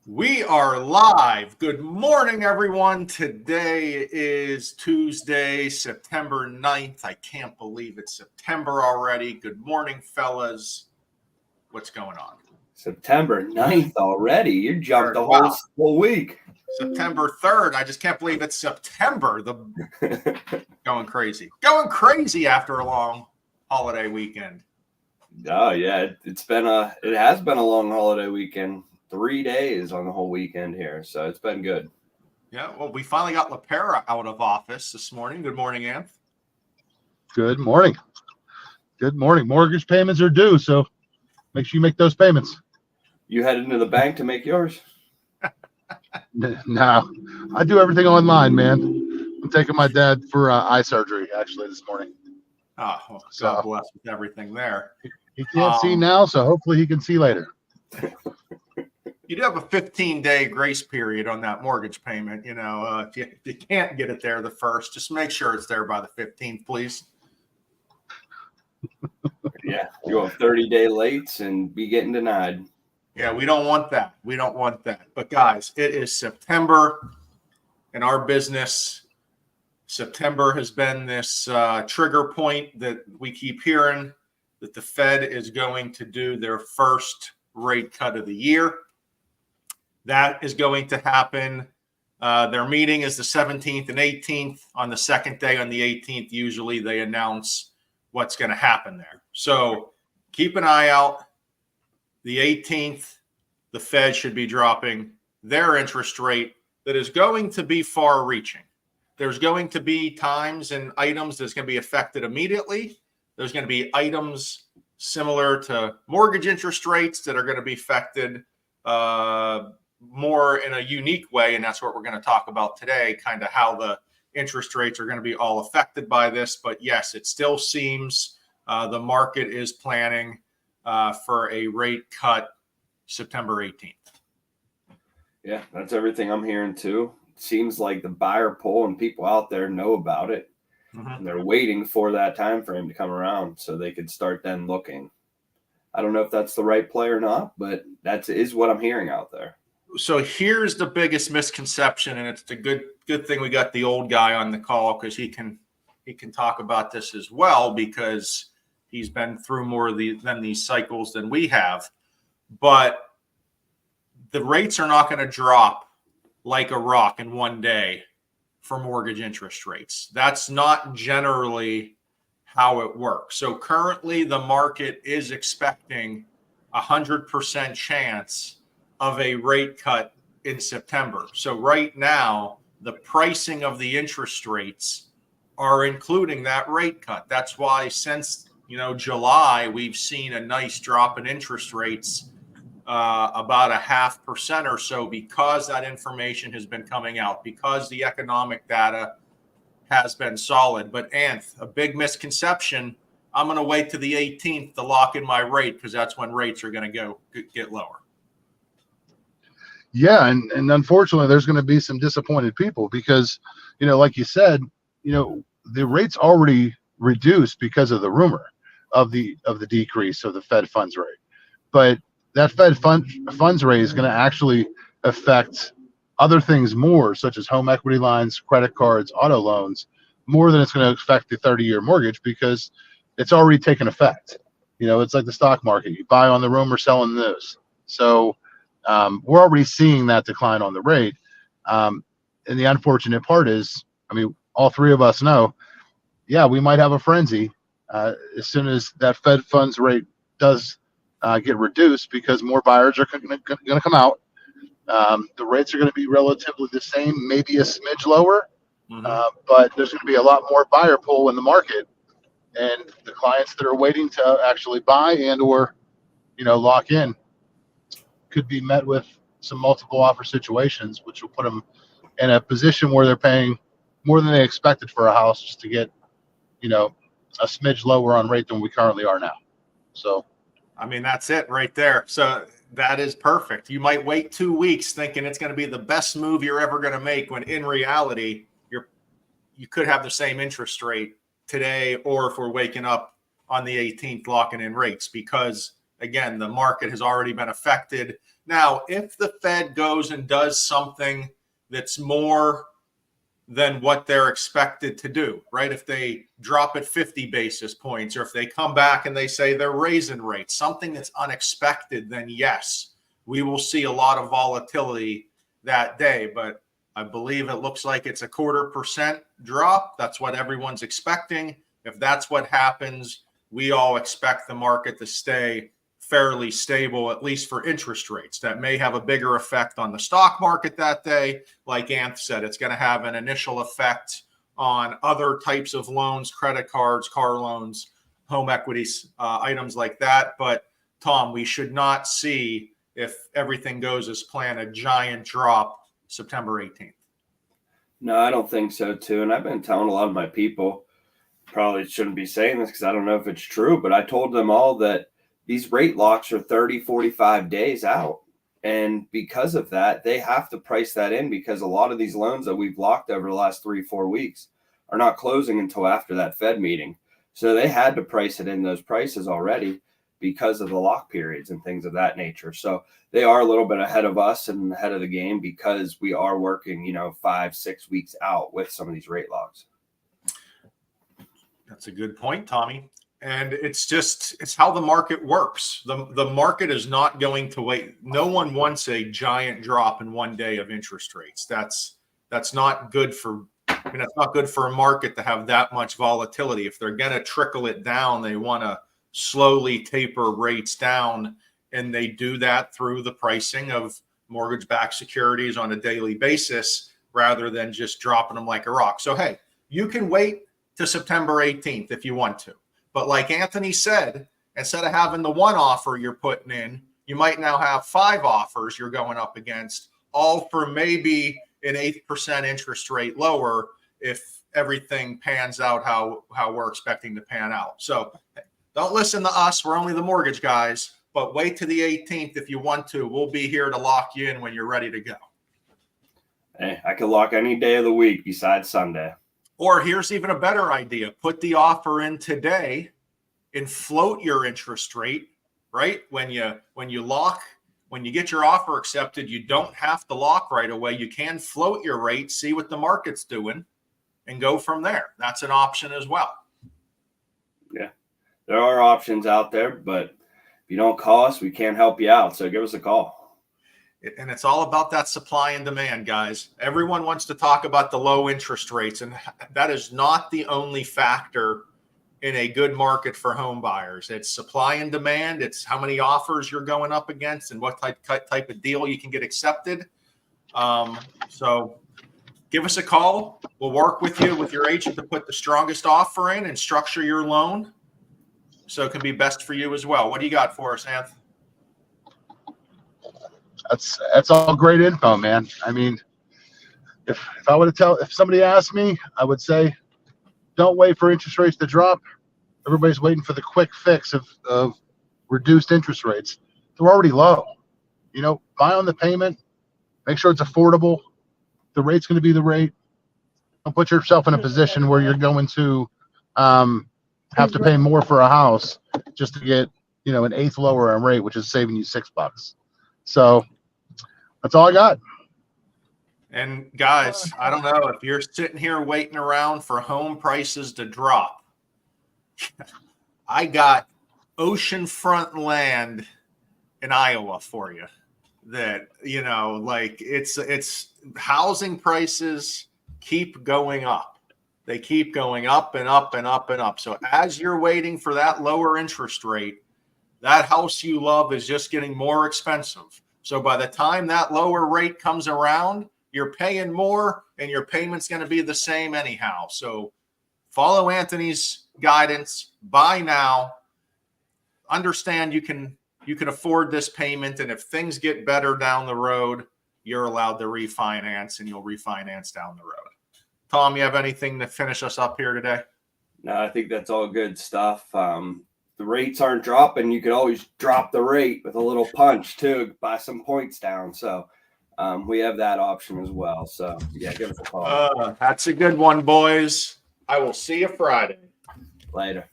We are live. Good morning, everyone. Today is Tuesday, September 9th. I can't believe it's September already. Good morning, fellas. What's going on? September 9th already? You jumped the whole week. September 3rd. I just can't believe it's September. Going crazy. Going crazy after a long holiday weekend. Oh, yeah. It has been a long holiday weekend. 3 days on the whole weekend here, so it's been good. Yeah, well, we finally got LaPera out of office this morning. Good morning, Anth. Good morning. Good morning. Mortgage payments are due, so make sure you make those payments. You headed into the bank to make yours? No, I do everything online, man. I'm taking my dad for eye surgery, actually, this morning. Oh, well, God bless with everything there. He can't see now, so hopefully he can see later. You do have a 15-day grace period on that mortgage payment. You know, if you can't get it there the first, just make sure it's there by the 15th, please. Yeah, you go 30-day lates and be getting denied. Yeah, we don't want that. We don't want that. But guys, it is September in our business. September has been this trigger point that we keep hearing that the Fed is going to do their first rate cut of the year. That is going to happen. Their meeting is the 17th and 18th. On the second day, on the 18th, usually they announce what's going to happen there. So keep an eye out. The 18th, the Fed should be dropping their interest rate that is going to be far-reaching. There's going to be times and items that's going to be affected immediately. There's going to be items similar to mortgage interest rates that are going to be affected more in a unique way, and that's what we're going to talk about today, kind of how the interest rates are going to be all affected by this. But yes, it still seems the market is planning for a rate cut September 18th. Yeah, that's everything I'm hearing too. It seems like the buyer pool and people out there know about it, and they're waiting for that time frame to come around so they could start then looking. I don't know if that's the right play or not, but that is what I'm hearing out there. So here's the biggest misconception, and it's the good thing we got the old guy on the call because he can talk about this as well because he's been through more of these cycles than we have. But the rates are not going to drop like a rock in one day for mortgage interest rates. That's not generally how it works. So currently the market is expecting 100% chance of a rate cut in September. So right now, the pricing of the interest rates are including that rate cut. That's why since, July, we've seen a nice drop in interest rates, about 0.5% or so, because that information has been coming out, because the economic data has been solid. But Anth, a big misconception, I'm going to wait to the 18th to lock in my rate because that's when rates are going to get lower. Yeah, and unfortunately, there's going to be some disappointed people because, like you said, the rate's already reduced because of the rumor of the decrease of the Fed funds rate. But that Fed funds rate is going to actually affect other things more, such as home equity lines, credit cards, auto loans, more than it's going to affect the 30-year mortgage because it's already taken effect. It's like the stock market. You buy on the rumor, sell on the news. So we're already seeing that decline on the rate. And the unfortunate part is, all three of us know, we might have a frenzy as soon as that Fed funds rate does get reduced because more buyers are going to come out. The rates are going to be relatively the same, maybe a smidge lower, but there's going to be a lot more buyer pool in the market. And the clients that are waiting to actually buy and or, lock in could be met with some multiple offer situations, which will put them in a position where they're paying more than they expected for a house just to get, a smidge lower on rate than we currently are now. So, that's it right there. So that is perfect. You might wait 2 weeks thinking it's going to be the best move you're ever going to make when in reality, you could have the same interest rate today, or if we're waking up on the 18th locking in rates because again, the market has already been affected. Now, if the Fed goes and does something that's more than what they're expected to do, right? If they drop at 50 basis points, or if they come back and they say they're raising rates, something that's unexpected, then yes, we will see a lot of volatility that day. But I believe it looks like it's a 0.25% drop. That's what everyone's expecting. If that's what happens, we all expect the market to stay fairly stable, at least for interest rates. That may have a bigger effect on the stock market that day. Like Anth said, it's going to have an initial effect on other types of loans, credit cards, car loans, home equities, items like that. But Tom, we should not see, if everything goes as planned, a giant drop September 18th. No, I don't think so too. And I've been telling a lot of my people, probably shouldn't be saying this because I don't know if it's true, but I told them all that these rate locks are 30, 45 days out. And because of that, they have to price that in, because a lot of these loans that we've locked over the last 3-4 weeks are not closing until after that Fed meeting. So they had to price it in those prices already because of the lock periods and things of that nature. So they are a little bit ahead of us and ahead of the game, because we are working, 5-6 weeks out with some of these rate locks. That's a good point, Tommy. And it's how the market works. The market is not going to wait. No one wants a giant drop in one day of interest rates. That's not good for, it's not good for a market to have that much volatility. If they're going to trickle it down, they want to slowly taper rates down. And they do that through the pricing of mortgage-backed securities on a daily basis, rather than just dropping them like a rock. So, hey, you can wait to September 18th if you want to. But like Anthony said, instead of having the one offer you're putting in, you might now have 5 offers you're going up against, all for maybe an 8% interest rate lower if everything pans out how we're expecting to pan out. So don't listen to us. We're only the mortgage guys. But wait to the 18th if you want to. We'll be here to lock you in when you're ready to go. Hey, I could lock any day of the week besides Sunday. Or here's even a better idea. Put the offer in today and float your interest rate, right? When you get your offer accepted, you don't have to lock right away. You can float your rate, see what the market's doing, and go from there. That's an option as well. Yeah, there are options out there, but if you don't call us, we can't help you out. So give us a call. And it's all about that supply and demand, guys. Everyone wants to talk about the low interest rates, and that is not the only factor in a good market for home buyers. It's supply and demand. It's how many offers you're going up against and what type of deal you can get accepted. So give us a call. We'll work with you, with your agent, to put the strongest offer in and structure your loan so it can be best for you as well. What do you got for us, Anth? That's all great info, man. I mean, if somebody asked me, I would say, don't wait for interest rates to drop. Everybody's waiting for the quick fix of reduced interest rates. They're already low. Buy on the payment, make sure it's affordable. The rate's going to be the rate. Don't put yourself in a position where you're going to have to pay more for a house just to get, an eighth lower on rate, which is saving you $6. So that's all I got. And guys, I don't know if you're sitting here waiting around for home prices to drop. I got oceanfront land in Iowa for you that, it's housing prices keep going up. They keep going up and up and up and up. So as you're waiting for that lower interest rate, that house you love is just getting more expensive. So by the time that lower rate comes around, you're paying more and your payment's going to be the same anyhow. So follow Anthony's guidance, buy now, understand you can afford this payment. And if things get better down the road, you're allowed to refinance, and you'll refinance down the road. Tom, you have anything to finish us up here today? No, I think that's all good stuff. The rates aren't dropping. You could always drop the rate with a little punch too, buy some points down. So we have that option as well. So yeah, give us a call. That's a good one, boys. I will see you Friday. Later.